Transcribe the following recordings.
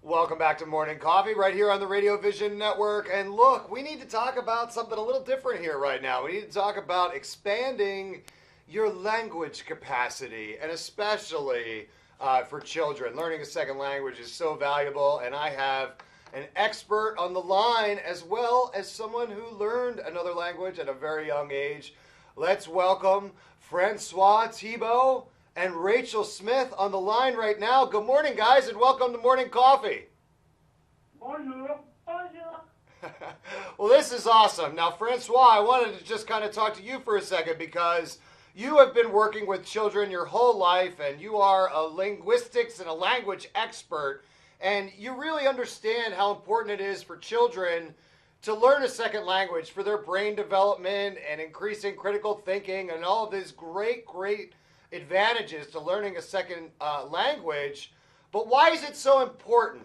Welcome back to Morning Coffee right here on the Radio Vision Network. And look, we need to talk about something a little different here right now. We need to talk about expanding your language capacity, and especially for children. Learning a second language is so valuable, and I have an expert on the line as well as someone who learned another language at a very young age. Let's welcome Francois Thibault and Rachel Smith on the line right now. Good morning, guys, and welcome to Morning Coffee. Bonjour. Bonjour. Well, this is awesome. Now, Francois, I wanted to just kind of talk to you for a second because you have been working with children your whole life, and you are a linguistics and a language expert, and you really understand how important it is for children to learn a second language for their brain development and increasing critical thinking and all of these great advantages to learning a second language. But why is it so important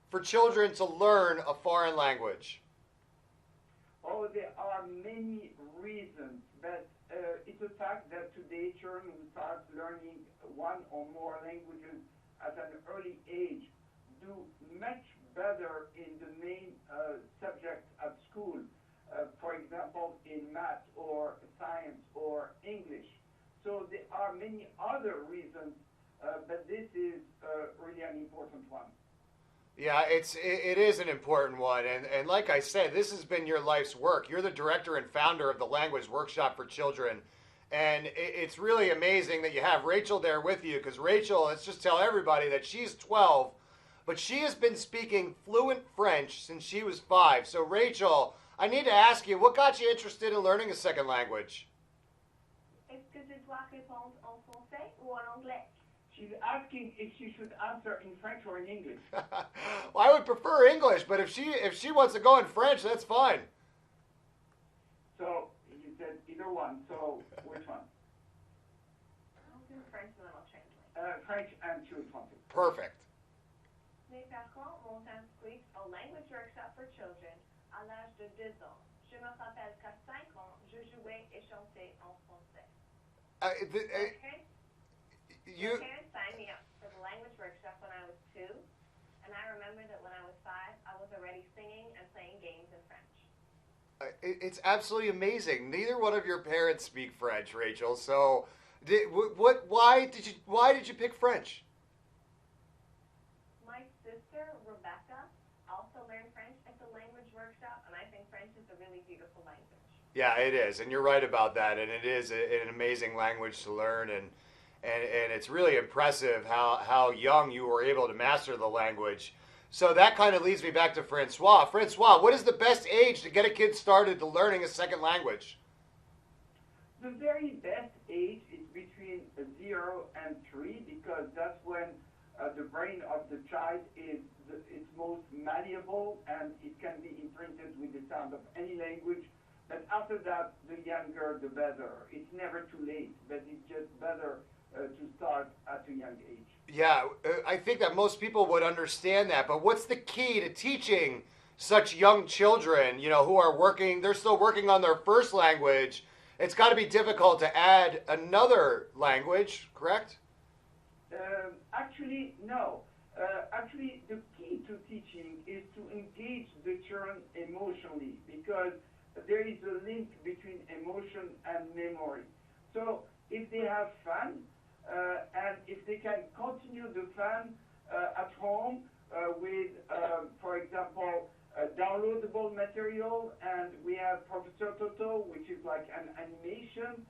for children to learn a foreign language? Oh, there are many reasons, but it's a fact that today children who start learning one or more languages at an early age do much better in the main subjects at school, for example, in math or science or English. So there are many other reasons, but this is really an important one. Yeah, it is an important one, and like I said, this has been your life's work. You're the director and founder of the Language Workshop for Children, and it's really amazing that you have Rachel there with you, because Rachel, let's just tell everybody that she's 12, but she has been speaking fluent French since she was 5. So Rachel, I need to ask you, what got you interested in learning a second language? Est-ce que je dois répondre en français ou en anglais? She's asking if she should answer in French or in English. Well, I would prefer English, but if she wants to go in French, that's fine. So you said either one. So which one? I'll do French and then I'll translate. French and she would want to. Perfect. Mes parents m'ont inscrit au Language Workshop for Children à l'âge de 2 ans. Je me rappelle qu'à 5 ans, je jouais et chantais en français. My parents signed me up for the Language Workshop when I was 2, and I remember that when I was 5, I was already singing and playing games in French. It's absolutely amazing. Neither one of your parents speak French, Rachel. So, why did you pick French? My sister, Rebecca, also learned French at the Language Workshop, and I think French is a really beautiful language. Yeah, it is, and you're right about that, and it is an amazing language to learn, and it's really impressive how young you were able to master the language. So that kind of leads me back to Francois. Francois, what is the best age to get a kid started to learning a second language? The very best age is between 0 and 3 because that's when the brain of the child is its most malleable and it can be imprinted with the sound of any language. But after that, the younger, the better. It's never too late, but it's just better to start at a young age. Yeah, I think that most people would understand that, but what's the key to teaching such young children, who are they're still working on their first language? It's got to be difficult to add another language, correct? Actually, no. Actually, the key to teaching is to engage the children emotionally because there is a link between emotion and memory. So if they have fun, and if they can continue the fun at home with, for example, downloadable material, and we have Professor Toto, which is like an animation.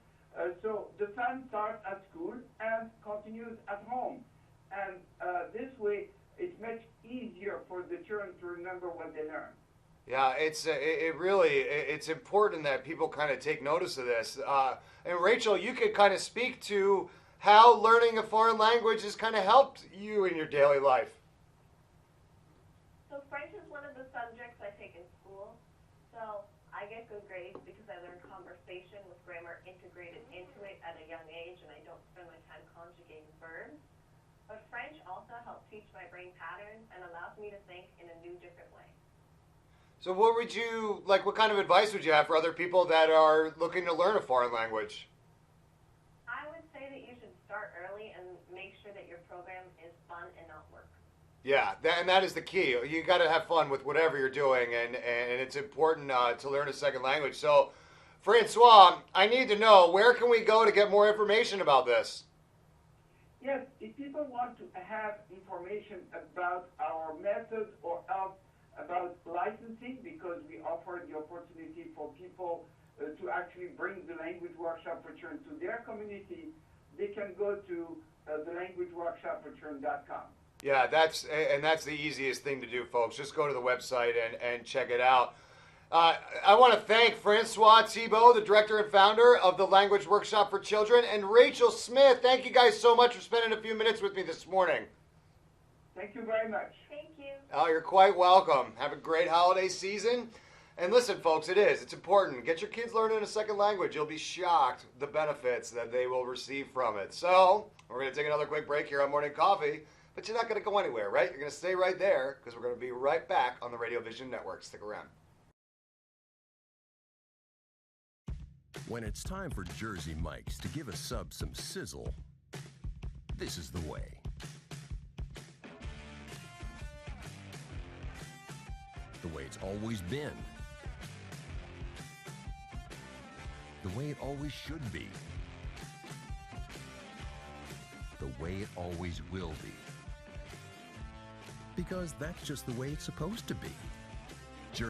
So the fun starts at school and continues at home. And this way, it's much easier for the children to remember what they learn. Yeah, it's important that people kind of take notice of this. And Rachel, you could kind of speak to how learning a foreign language has kind of helped you in your daily life. So French is one of the subjects I take in school. So I get good grades because I learn conversation with grammar integrated into it at a young age, and I don't spend my time conjugating verbs. But French also helps teach my brain patterns and allows me to think in a new, different way. So what kind of advice would you have for other people that are looking to learn a foreign language? I would say that you should start early and make sure that your program is fun and not work. Yeah, and that is the key. You got to have fun with whatever you're doing, and it's important to learn a second language. So, Francois, I need to know, where can we go to get more information about this? Yes, if people want to have information about our method or help about licensing, because we offer the opportunity for people to actually bring the language workshop return to their community, they can go to thelanguageworkshopreturn.com. Yeah, that's the easiest thing to do, folks. Just go to the website and check it out. I want to thank Francois Thibault, the director and founder of the Language Workshop for Children, and Rachel Smith. Thank you guys so much for spending a few minutes with me this morning. Thank you very much. Thank you. Oh, you're quite welcome. Have a great holiday season. And listen, folks, it's important. Get your kids learning a second language. You'll be shocked the benefits that they will receive from it. So, we're going to take another quick break here on Morning Coffee, but you're not going to go anywhere, right? You're going to stay right there because we're going to be right back on the Radio Vision Network. Stick around. When it's time for Jersey Mike's to give a sub some sizzle, this is the way. The way it's always been. The way it always should be. The way it always will be. Because that's just the way it's supposed to be.